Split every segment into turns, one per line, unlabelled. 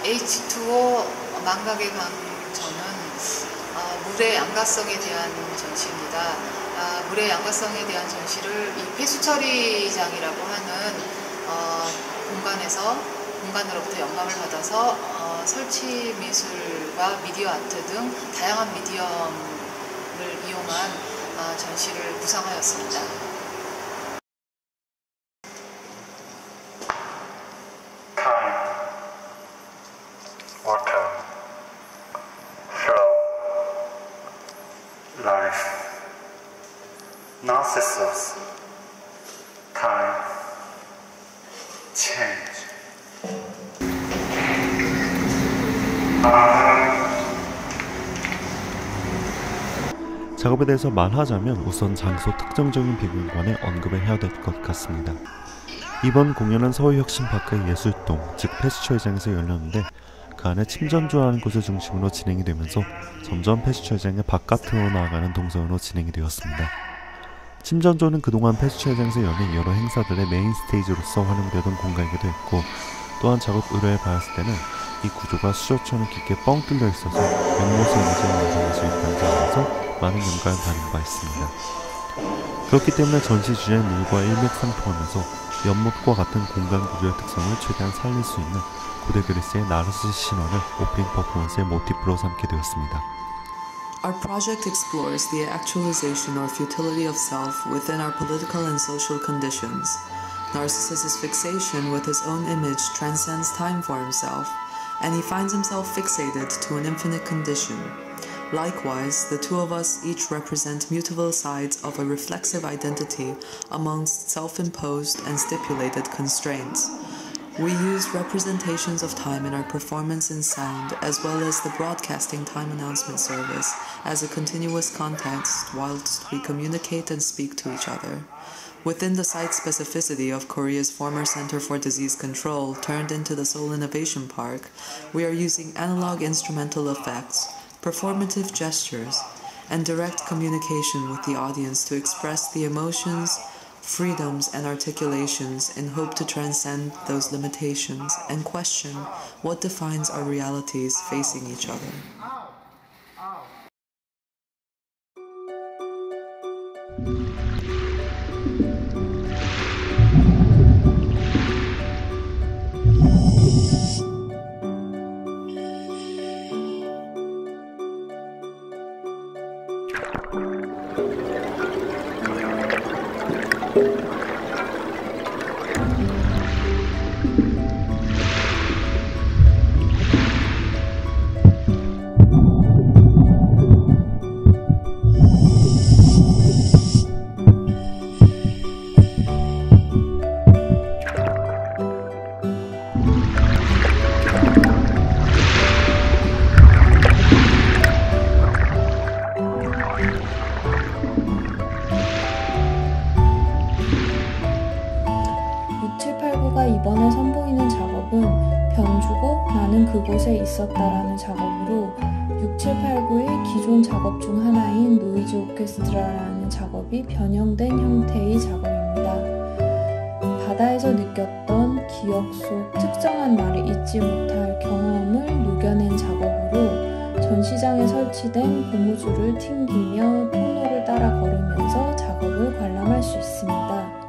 H2O 망각의 강전은 물의 양가성에 대한 전시입니다. 물의 양가성에 대한 전시를 이 폐수처리장이라고 하는 공간으로부터 영감을 받아서 설치 미술과 미디어 아트 등 다양한 미디엄을 이용한 전시를 구상하였습니다.
Narcissus, time, change.
작업에 대해서 말하자면 우선 장소 특정적인 비공간에 언급을 해야 될 것 같습니다. 이번 공연은 서울혁신파크의 예술동, 즉 폐수처리장에서 열렸는데 그 안에 침전조라는 곳을 중심으로 진행이 되면서 점점 폐수처리장의 바깥으로 나아가는 동선으로 진행이 되었습니다. 침전조는 그동안 폐수처리장에서 열린 여러 행사들의 메인 스테이지로서 활용되던 공간이기도 했고, 또한 작업 의뢰를 받았을 때는 이 구조가 수조처럼 깊게 뻥 뚫려 있어서 연못의 이미지를 완성할 수 있다는 점에서 많은 영감을 받은 바 있습니다. 그렇기 때문에 전시 주제는 물과 일맥상통하면서 연못과 같은 공간 구조의 특성을 최대한 살릴 수 있는 고대 그리스의 나르시스 신화를 오프닝 퍼포먼스의 모티프로 삼게 되었습니다.
Our project explores the actualization or futility of self within our political and social conditions. Narcissus' fixation with his own image transcends time for himself, and he finds himself fixated to an infinite condition. Likewise, the two of us each represent mutable sides of a reflexive identity amongst self-imposed and stipulated constraints. We used representations of time in our performance in sound, as well as the broadcasting time announcement service, as a continuous context whilst we communicate and speak to each other. Within the site specificity of Korea's former Center for Disease Control turned into the Seoul Innovation Park, we are using analog instrumental effects, performative gestures, and direct communication with the audience to express the emotions, freedoms, and articulations in hope to transcend those limitations and question what defines our realities facing each other.
이번에 선보이는 작업은 변주고 나는 그곳에 있었다라는 작업으로 6789의 기존 작업 중 하나인 노이즈 오케스트라라는 작업이 변형된 형태의 작업입니다. 바다에서 느꼈던 기억 속 특정한 날을 잊지 못할 경험을 녹여낸 작업으로 전시장에 설치된 고무줄을 튕기며 통로를 따라 걸으면서 작업을 관람할 수 있습니다.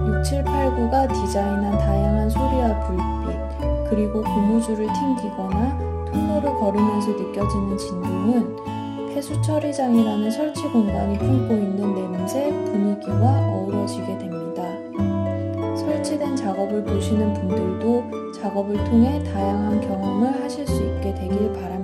6789가 디자인한 다양한 소리와 불빛, 그리고 고무줄을 튕기거나 통로를 걸으면서 느껴지는 진동은 폐수처리장이라는 설치 공간이 품고 있는 냄새, 분위기와 어우러지게 됩니다. 설치된 작업을 보시는 분들도 작업을 통해 다양한 경험을 하실 수 있게 되길 바랍니다.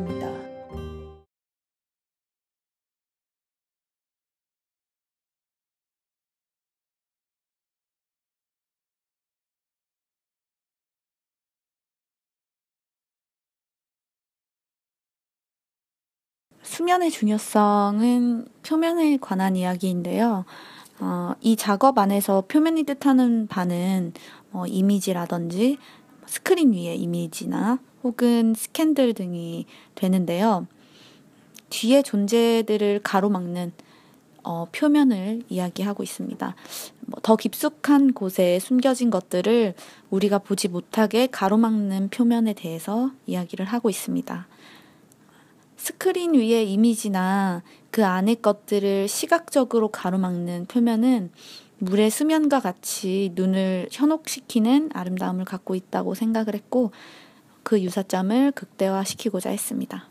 수면의 중요성은 표면에 관한 이야기인데요. 이 작업 안에서 표면이 뜻하는 바는 이미지라든지 스크린 위의 이미지나 혹은 스캔들 등이 되는데요. 뒤의 존재들을 가로막는 표면을 이야기하고 있습니다. 더 깊숙한 곳에 숨겨진 것들을 우리가 보지 못하게 가로막는 표면에 대해서 이야기를 하고 있습니다. 스크린 위의 이미지나 그 안의 것들을 시각적으로 가로막는 표면은 물의 수면과 같이 눈을 현혹시키는 아름다움을 갖고 있다고 생각을 했고, 그 유사점을 극대화시키고자 했습니다.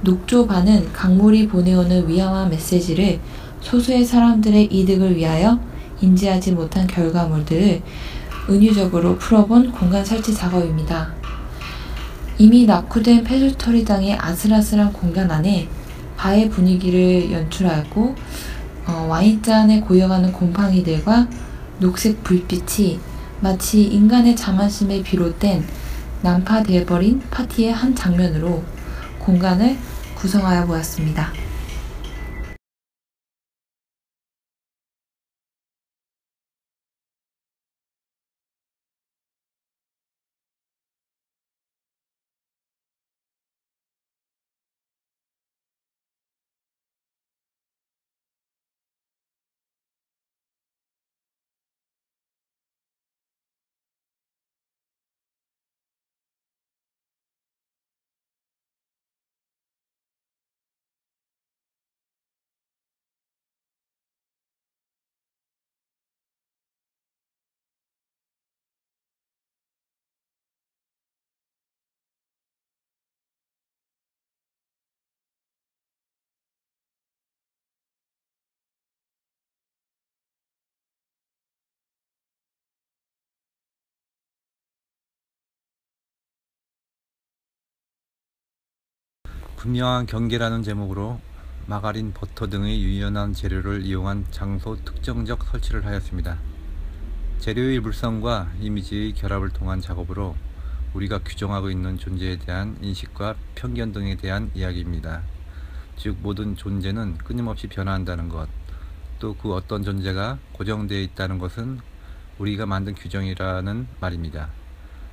녹조반은 강물이 보내오는 위험한 메시지를 소수의 사람들의 이득을 위하여 인지하지 못한 결과물들을 은유적으로 풀어본 공간 설치 작업입니다. 이미 낙후된 페스토리당의 아슬아슬한 공간 안에 바의 분위기를 연출하고 와인잔에 고여가는 곰팡이들과 녹색 불빛이 마치 인간의 자만심에 비롯된 난파되어버린 파티의 한 장면으로 공간을 구성하여 보았습니다.
분명한 경계라는 제목으로 마가린, 버터 등의 유연한 재료를 이용한 장소 특정적 설치를 하였습니다. 재료의 일물성과 이미지의 결합을 통한 작업으로 우리가 규정하고 있는 존재에 대한 인식과 편견 등에 대한 이야기입니다. 즉 모든 존재는 끊임없이 변화한다는 것, 또 그 어떤 존재가 고정되어 있다는 것은 우리가 만든 규정이라는 말입니다.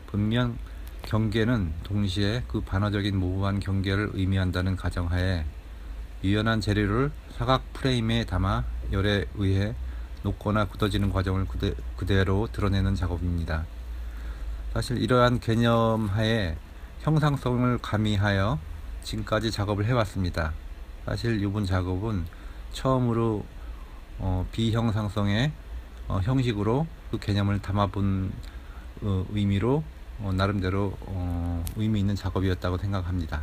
분명 경계는 동시에 그 반어적인 모호한 경계를 의미한다는 가정하에 유연한 재료를 사각 프레임에 담아 열에 의해 녹거나 굳어지는 과정을 그대로 드러내는 작업입니다. 사실 이러한 개념하에 형상성을 가미하여 지금까지 작업을 해왔습니다. 사실 이번 작업은 처음으로 비형상성의 형식으로 그 개념을 담아본 의미로 나름대로 의미 있는 작업이었다고 생각합니다.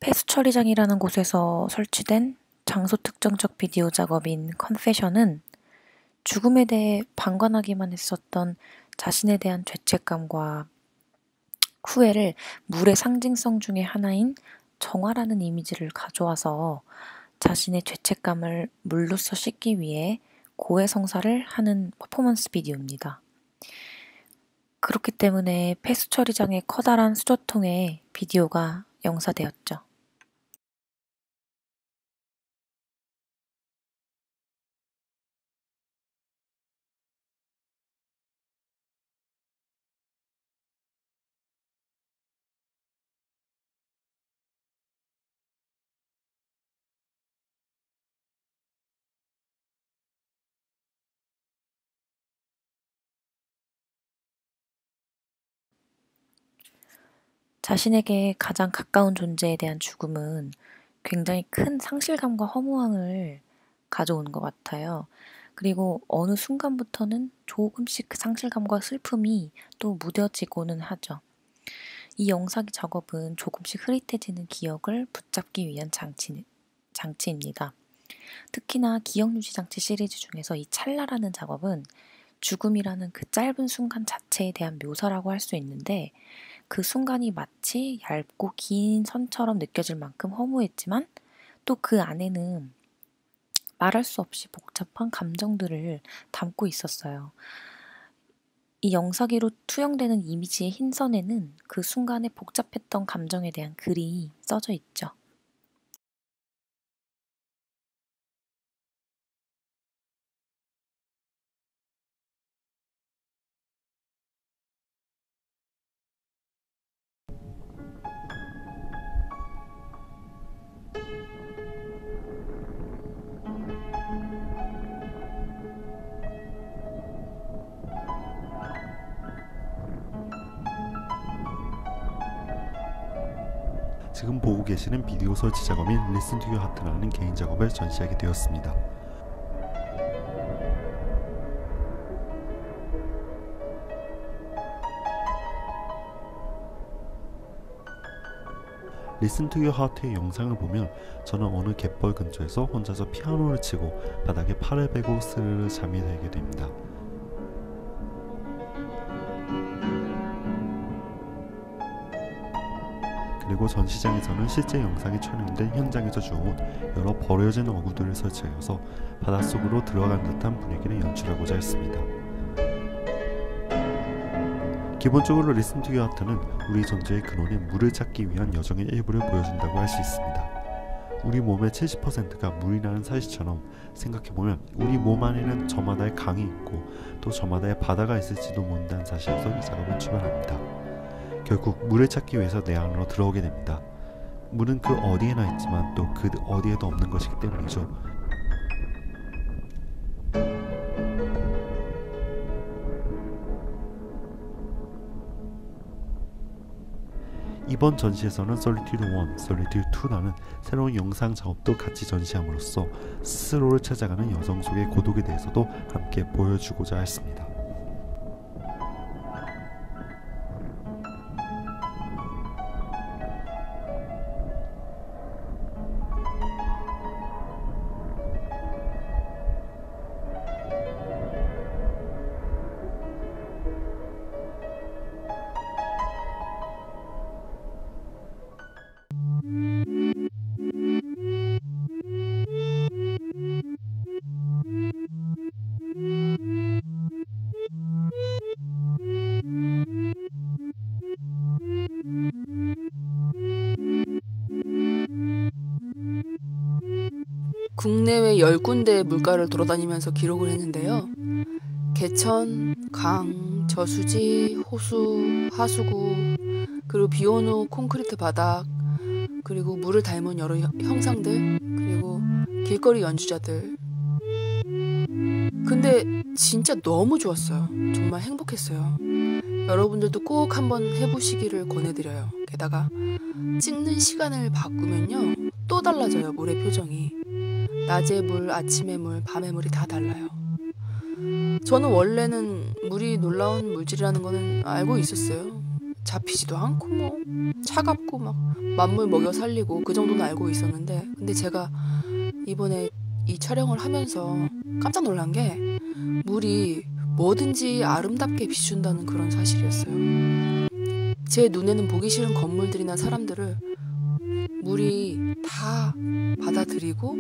폐수 처리장이라는 곳에서 설치된 장소 특정적 비디오 작업인 컨페션은 죽음에 대해 방관하기만 했었던 자신에 대한 죄책감과 후회를 물의 상징성 중의 하나인 정화라는 이미지를 가져와서 자신의 죄책감을 물로써 씻기 위해 고해성사를 하는 퍼포먼스 비디오입니다. 그렇기 때문에 폐수 처리장의 커다란 수저통에 비디오가 영사되었죠. 자신에게 가장 가까운 존재에 대한 죽음은 굉장히 큰 상실감과 허무함을 가져오는 것 같아요. 그리고 어느 순간부터는 조금씩 그 상실감과 슬픔이 또 무뎌지고는 하죠. 이 영상의 작업은 조금씩 흐릿해지는 기억을 붙잡기 위한 장치입니다. 특히나 기억유지 장치 시리즈 중에서 이 찰나라는 작업은 죽음이라는 그 짧은 순간 자체에 대한 묘사라고 할 수 있는데 그 순간이 마치 얇고 긴 선처럼 느껴질 만큼 허무했지만 또 그 안에는 말할 수 없이 복잡한 감정들을 담고 있었어요. 이 영상기로 투영되는 이미지의 흰선에는 그 순간에 복잡했던 감정에 대한 글이 써져 있죠.
지금 보고 계시는 비디오 설치 작업인 Listen to Your Heart라는 개인 작업을 전시하게 되었습니다. Listen to Your Heart의 영상을 보면 저는 어느 갯벌 근처에서 혼자서 피아노를 치고 바닥에 팔을 베고 스르르 잠이 들게 됩니다. 그리고 전시장에서는 실제 영상이 촬영된 현장에서 주워온 여러 버려진 어구들을 설치하여서 바닷속으로 들어간 듯한 분위기를 연출하고자 했습니다. 기본적으로 Listen to Your Heart는 우리 존재의 근원인 물을 찾기 위한 여정의 일부를 보여준다고 할 수 있습니다. 우리 몸의 70%가 물이라는 사실처럼 생각해보면 우리 몸 안에는 저마다의 강이 있고 또 저마다의 바다가 있을지도 모른다는 사실에서 이 작업은 출발합니다. 결국 물을 찾기 위해서 내 안으로 들어오게 됩니다. 물은 그 어디에나 있지만 또 그 어디에도 없는 것이기 때문이죠. 이번 전시에서는 Solitude 1, Solitude 2라는 새로운 영상 작업도 같이 전시함으로써 스스로를 찾아가는 여성 속의 고독에 대해서도 함께 보여주고자 했습니다.
국내외 10군데의 물가를 돌아다니면서 기록을 했는데요. 개천, 강, 저수지, 호수, 하수구, 그리고 비온 후 콘크리트 바닥, 그리고 물을 닮은 여러 형상들, 그리고 길거리 연주자들. 근데 진짜 너무 좋았어요. 정말 행복했어요. 여러분들도 꼭 한번 해보시기를 권해드려요. 게다가 찍는 시간을 바꾸면요 또 달라져요. 물의 표정이. 낮의 물, 아침의 물, 밤의 물이 다 달라요. 저는 원래는 물이 놀라운 물질이라는 거는 알고 있었어요. 잡히지도 않고 뭐 차갑고 막 만물 먹여 살리고 그 정도는 알고 있었는데, 근데 제가 이번에 이 촬영을 하면서 깜짝 놀란 게 물이 뭐든지 아름답게 비춘다는 그런 사실이었어요. 제 눈에는 보기 싫은 건물들이나 사람들을 물이 다 받아들이고,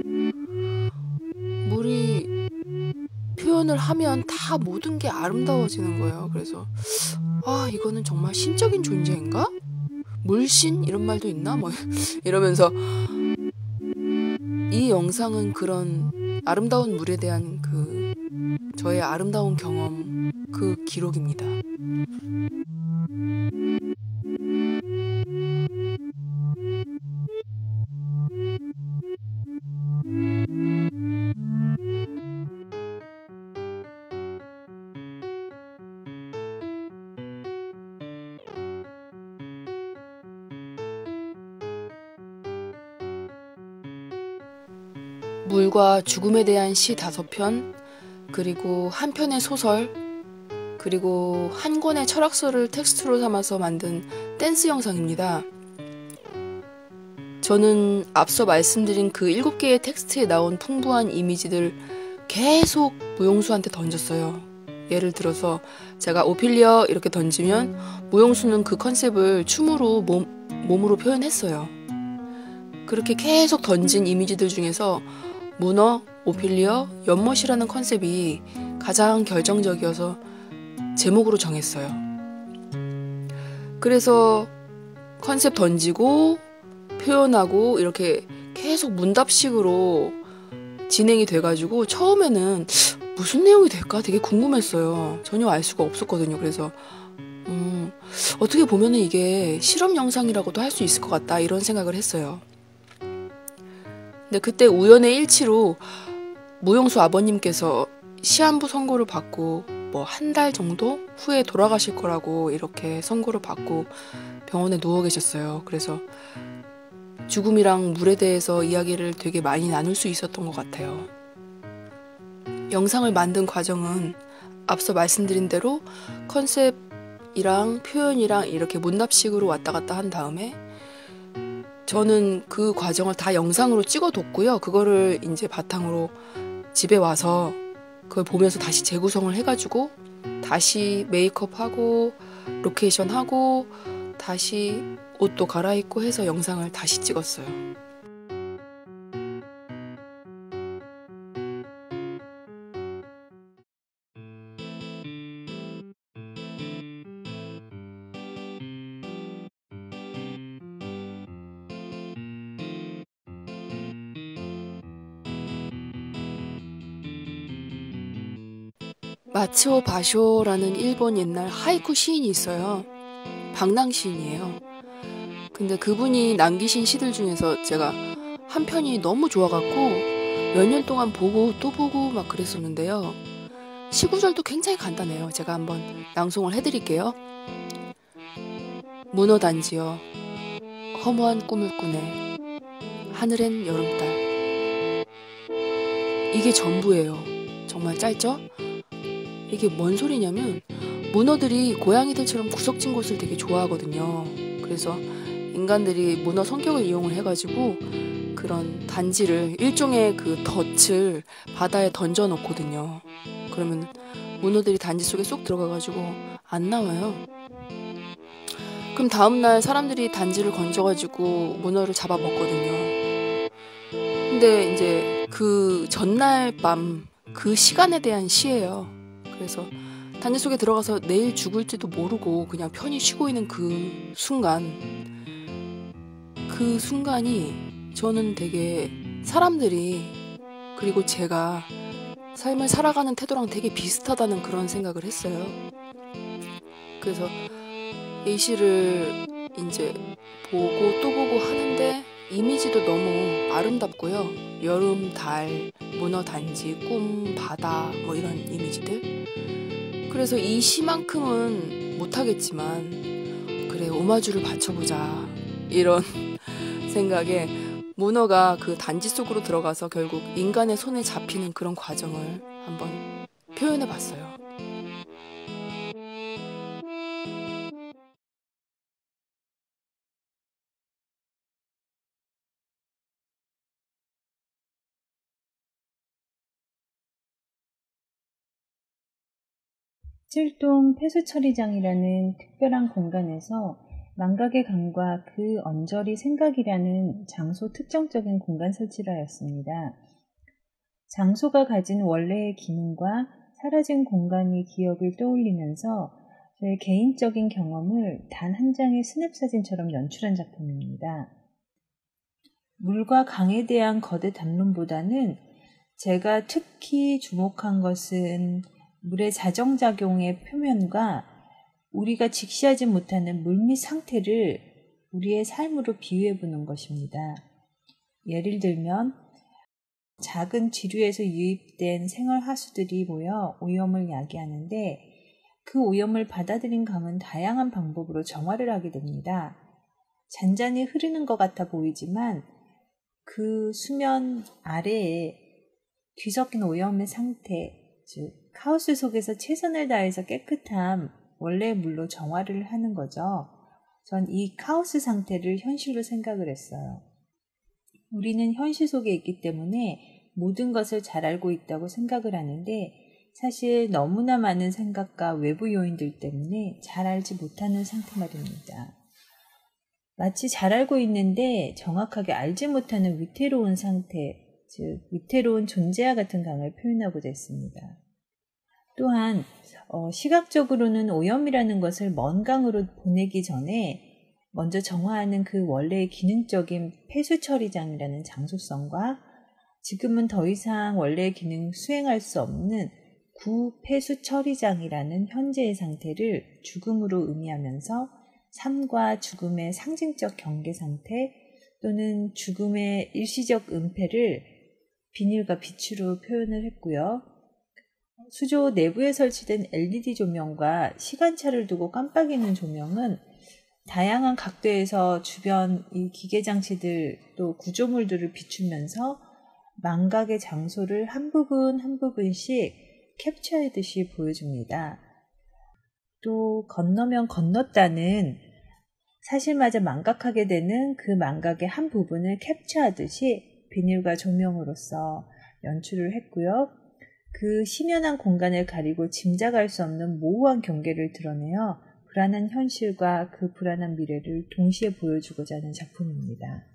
물이 표현을 하면 다 모든 게 아름다워지는 거예요. 그래서 이거는 정말 신적인 존재인가? 물신? 이런 말도 있나? 뭐 이러면서 이 영상은 그런 아름다운 물에 대한 그 저의 아름다운 경험, 그 기록입니다. 물과 죽음에 대한 시 5편, 그리고 한 편의 소설, 그리고 한 권의 철학서를 텍스트로 삼아서 만든 댄스 영상입니다. 저는 앞서 말씀드린 그 7개의 텍스트에 나온 풍부한 이미지들 계속 무용수한테 던졌어요. 예를 들어서 제가 오피리어 이렇게 던지면 무용수는 그 컨셉을 춤으로 몸으로 표현했어요. 그렇게 계속 던진 이미지들 중에서 문어, 오피리어, 연못이라는 컨셉이 가장 결정적이어서 제목으로 정했어요. 그래서 컨셉 던지고 표현하고 이렇게 계속 문답식으로 진행이 돼가지고 처음에는 무슨 내용이 될까 되게 궁금했어요. 전혀 알 수가 없었거든요. 그래서 어떻게 보면은 이게 실험 영상이라고도 할 수 있을 것 같다 이런 생각을 했어요. 근데 그때 우연의 일치로 무용수 아버님께서 시한부 선고를 받고 뭐 한 달 정도 후에 돌아가실 거라고 이렇게 선고를 받고 병원에 누워 계셨어요. 그래서 죽음이랑 물에 대해서 이야기를 되게 많이 나눌 수 있었던 것 같아요. 영상을 만든 과정은 앞서 말씀드린 대로 컨셉이랑 표현이랑 이렇게 문답식으로 왔다 갔다 한 다음에 저는 그 과정을 다 영상으로 찍어뒀고요. 그거를 이제 바탕으로 집에 와서 그걸 보면서 다시 재구성을 해가지고 다시 메이크업하고 로케이션하고 다시 옷도 갈아입고 해서 영상을 다시 찍었어요. 마츠오 바쇼라는 일본 옛날 하이쿠 시인이 있어요. 방랑 시인이에요. 근데 그분이 남기신 시들 중에서 제가 한 편이 너무 좋아갖고 몇 년 동안 보고 또 보고 막 그랬었는데요. 시 구절도 굉장히 간단해요. 제가 한번 낭송을 해드릴게요. 문어단지여 허무한 꿈을 꾸네 하늘엔 여름달. 이게 전부예요. 정말 짧죠? 이게 뭔 소리냐면 문어들이 고양이들처럼 구석진 곳을 되게 좋아하거든요. 그래서 인간들이 문어 성격을 이용을 해가지고 그런 단지를, 일종의 그 덫을 바다에 던져 놓거든요. 그러면 문어들이 단지 속에 쏙 들어가가지고 안 나와요. 그럼 다음날 사람들이 단지를 건져가지고 문어를 잡아 먹거든요. 근데 이제 그 전날 밤 그 시간에 대한 시예요. 그래서 단지 속에 들어가서 내일 죽을지도 모르고 그냥 편히 쉬고 있는 그 순간이 저는 되게 사람들이, 그리고 제가 삶을 살아가는 태도랑 되게 비슷하다는 그런 생각을 했어요. 그래서 이 시를 이제 보고 또 보고 하는데 이미지도 너무 아름답고요. 여름, 달, 문어 단지, 꿈, 바다 뭐 이런 이미지들. 그래서 이 시만큼은 못하겠지만 그래 오마주를 바쳐보자 이런 생각에 문어가 그 단지 속으로 들어가서 결국 인간의 손에 잡히는 그런 과정을 한번 표현해봤어요.
칠동 폐수처리장이라는 특별한 공간에서 망각의 강과 그 언저리 생각이라는 장소 특정적인 공간 설치를 하였습니다. 장소가 가진 원래의 기능과 사라진 공간의 기억을 떠올리면서 저의 개인적인 경험을 단 한 장의 스냅사진처럼 연출한 작품입니다. 물과 강에 대한 거대 담론보다는 제가 특히 주목한 것은 물의 자정작용의 표면과 우리가 직시하지 못하는 물밑 상태를 우리의 삶으로 비유해 보는 것입니다. 예를 들면 작은 지류에서 유입된 생활하수들이 모여 오염을 야기하는데 그 오염을 받아들인 강은 다양한 방법으로 정화를 하게 됩니다. 잔잔히 흐르는 것 같아 보이지만 그 수면 아래에 뒤섞인 오염의 상태, 즉 카오스 속에서 최선을 다해서 깨끗함, 원래의 물로 정화를 하는 거죠. 전 이 카오스 상태를 현실로 생각을 했어요. 우리는 현실 속에 있기 때문에 모든 것을 잘 알고 있다고 생각을 하는데 사실 너무나 많은 생각과 외부 요인들 때문에 잘 알지 못하는 상태 말입니다. 마치 잘 알고 있는데 정확하게 알지 못하는 위태로운 상태, 즉 위태로운 존재와 같은 강을 표현하고자 했습니다. 또한 시각적으로는 오염이라는 것을 먼 강으로 보내기 전에 먼저 정화하는 그 원래의 기능적인 폐수처리장이라는 장소성과 지금은 더 이상 원래의 기능 수행할 수 없는 구폐수처리장이라는 현재의 상태를 죽음으로 의미하면서 삶과 죽음의 상징적 경계 상태 또는 죽음의 일시적 은폐를 비닐과 빛으로 표현을 했고요. 수조 내부에 설치된 LED 조명과 시간차를 두고 깜빡이는 조명은 다양한 각도에서 주변 이 기계장치들 또 구조물들을 비추면서 망각의 장소를 한 부분 한 부분씩 캡처하듯이 보여줍니다. 또 건너면 건넜다는 사실마저 망각하게 되는 그 망각의 한 부분을 캡처하듯이 비닐과 조명으로써 연출을 했고요. 그 심연한 공간을 가리고 짐작할 수 없는 모호한 경계를 드러내어 불안한 현실과 그 불안한 미래를 동시에 보여주고자 하는 작품입니다.